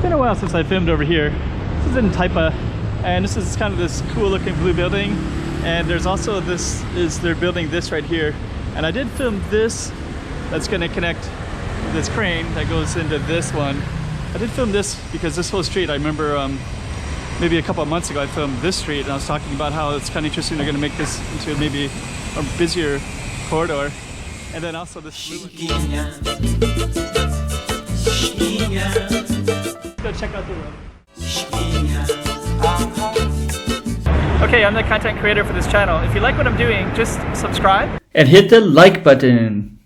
been a while since I filmed over here. This is in Taipa, and this is kind of this cool looking blue building. And there's also they're building this right here. And I did film this, that's gonna connect this crane that goes into this one. I did film this because this whole street, I remember maybe a couple of months ago I filmed this street, and I was talking about how it's kind of interesting they're gonna make this into maybe a busier corridor. And then also this blue one. Go check out the road. Okay, I'm the content creator for this channel. If you like what I'm doing, just subscribe and hit the like button.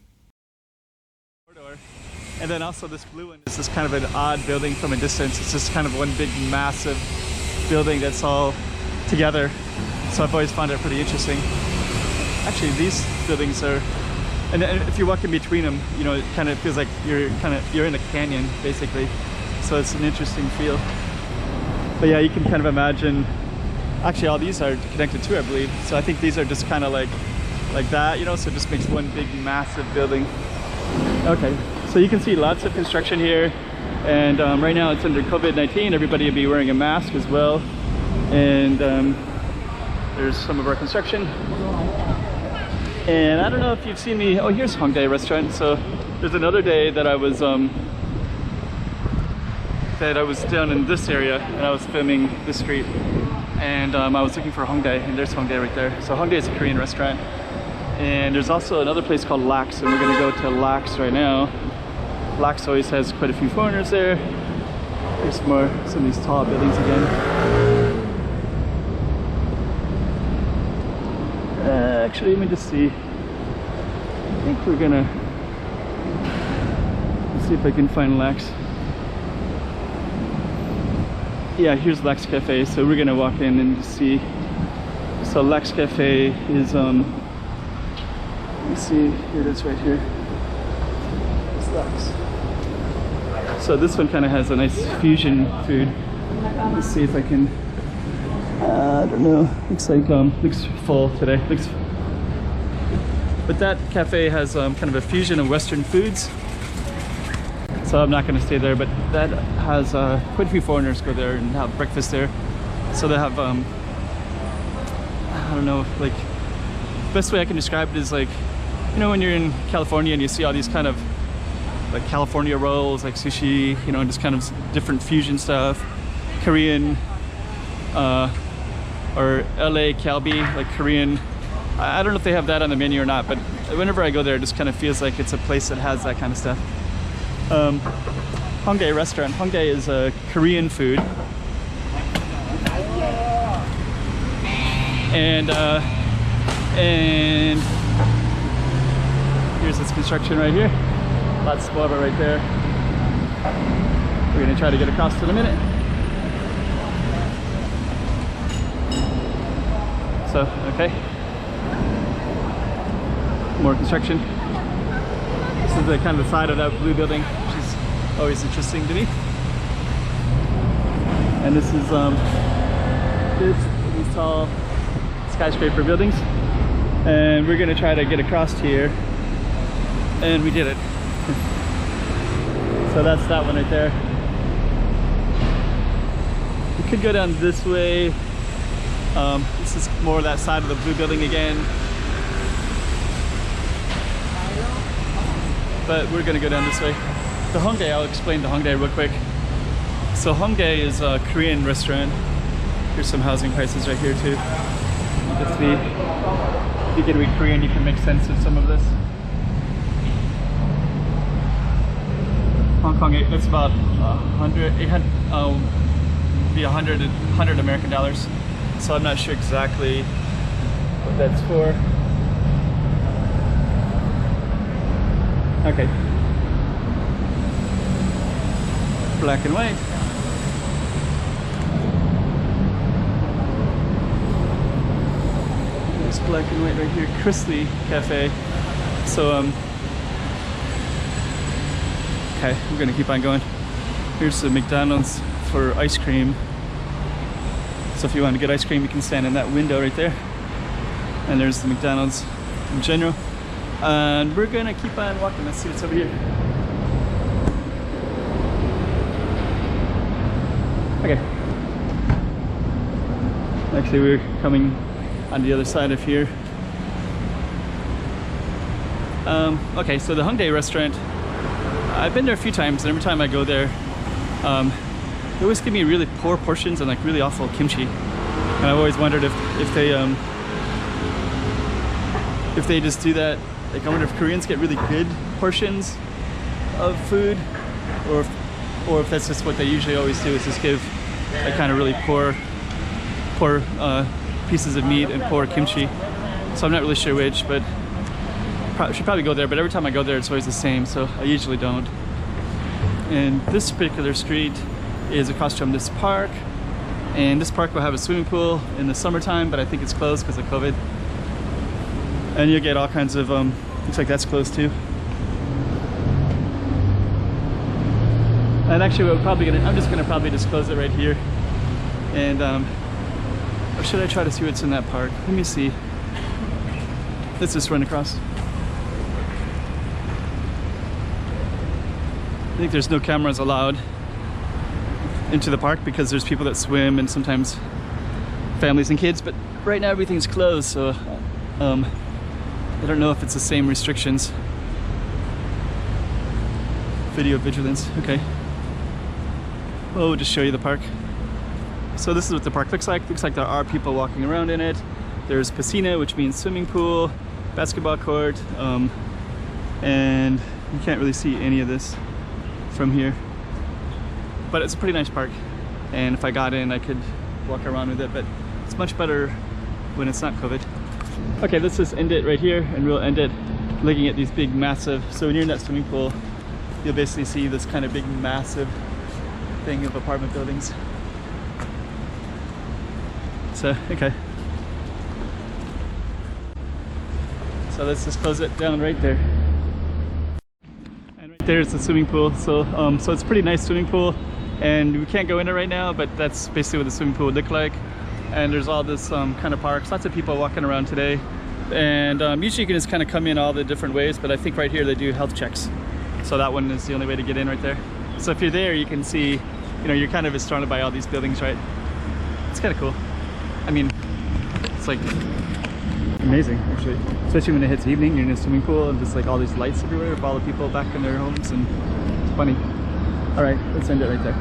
And then also this blue one. This is kind of an odd building from a distance. It's just kind of one big massive building that's all together. So I've always found it pretty interesting. Actually, these buildings are, and if you walk in between them, you know, it kind of feels like you're in a canyon basically. So it's an interesting feel. But yeah, you can kind of imagine. Actually, all these are connected too, I believe. So I think these are just kind of like that, you know. So it just makes one big massive building. Okay. So you can see lots of construction here, and right now it's under COVID-19. Everybody will be wearing a mask as well. And there's some of our construction. And I don't know if you've seen me. Oh, here's Hongdae restaurant. So there's another day that I was down in this area, and I was filming this street, and I was looking for Hongdae, and there's Hongdae right there. So Hongdae is a Korean restaurant. And there's also another place called Lax, and we're gonna go to Lax right now. Lax always has quite a few foreigners there. There's some of these tall buildings again. Actually, let me just see. I think we're gonna see if I can find Lax. Yeah, here's Lax Cafe. So we're gonna walk in and see. So Lax Cafe is let me see. Here it is right here. It's Lax. So this one kind of has a nice fusion food. Let's see if I can. I don't know. Looks like looks full today. But that cafe has kind of a fusion of Western foods. So I'm not going to stay there. But that has quite a few foreigners go there and have breakfast there. So they have I don't know. Like, best way I can describe it is like, you know, when you're in California and you see all these kind of like California rolls, like sushi, you know, and just kind of different fusion stuff, Korean, or LA kalbi, like Korean. I don't know if they have that on the menu or not, but whenever I go there, it just kind of feels like it's a place that has that kind of stuff. Hongdae restaurant. Hongdae is a Korean food, and here's this construction right here. Lots of water right there. We're gonna try to get across in a minute. So, okay. More construction. This is the kind of the side of that blue building, which is always interesting to me. And this is these tall skyscraper buildings. And we're gonna try to get across here. And we did it. So that's that one right there. We could go down this way. This is more that side of the blue building again. But we're gonna go down this way. The Hongdae, I'll explain the Hongdae real quick. So Hongdae is a Korean restaurant. Here's some housing prices right here too. Let's see. If you can read Korean, you can make sense of some of this. Hong Kong, that's about 100 American dollars. So I'm not sure exactly what that's for. Okay. Black and white. There's black and white right here. Chrisley Cafe. So okay, we're gonna keep on going. Here's the McDonald's for ice cream. So if you want to get ice cream, you can stand in that window right there. And there's the McDonald's in general. And we're gonna keep on walking. Let's see what's over here. Okay. Actually, we're coming on the other side of here. Okay, so the Hongdae restaurant, I've been there a few times, and every time I go there, they always give me really poor portions and like really awful kimchi. And I've always wondered if they just do that. Like, I wonder if Koreans get really good portions of food, or if that's just what they usually always do, is just give like kind of really poor pieces of meat and poor kimchi. So I'm not really sure which, but should probably go there. But every time I go there, it's always the same, so I usually don't. And this particular street is across from this park, and this park will have a swimming pool in the summertime, but I think it's closed because of COVID. And you'll get all kinds of looks like that's closed too. And actually, I'm just gonna probably just close it right here. And or should I try to see what's in that park? Let me see. Let's just run across. I think there's no cameras allowed into the park because there's people that swim and sometimes families and kids, but right now everything's closed, so I don't know if it's the same restrictions. Video vigilance, okay. Well, we'll just show you the park. So this is what the park looks like. Looks like there are people walking around in it. There's piscina, which means swimming pool, basketball court, and you can't really see any of this from here. But it's a pretty nice park, and if I got in, I could walk around with it, but it's much better when it's not COVID. Okay, let's just end it right here, and we'll end it looking at these big, massive, so when you're in that swimming pool, you'll basically see this kind of big, massive thing of apartment buildings. So, okay. So let's just close it down right there. And right there's the swimming pool. So so it's a pretty nice swimming pool, and we can't go in it right now, but that's basically what the swimming pool would look like. And there's all this kind of parks, lots of people walking around today. And usually you can just kind of come in all the different ways, but I think right here they do health checks. So that one is the only way to get in right there. So if you're there, you can see, you know, you're kind of surrounded by all these buildings, right? It's kind of cool. I mean, it's like amazing, actually. Especially when it hits evening, you're in a swimming pool and just like all these lights everywhere of all the people back in their homes, and it's funny. All right, let's end it right there.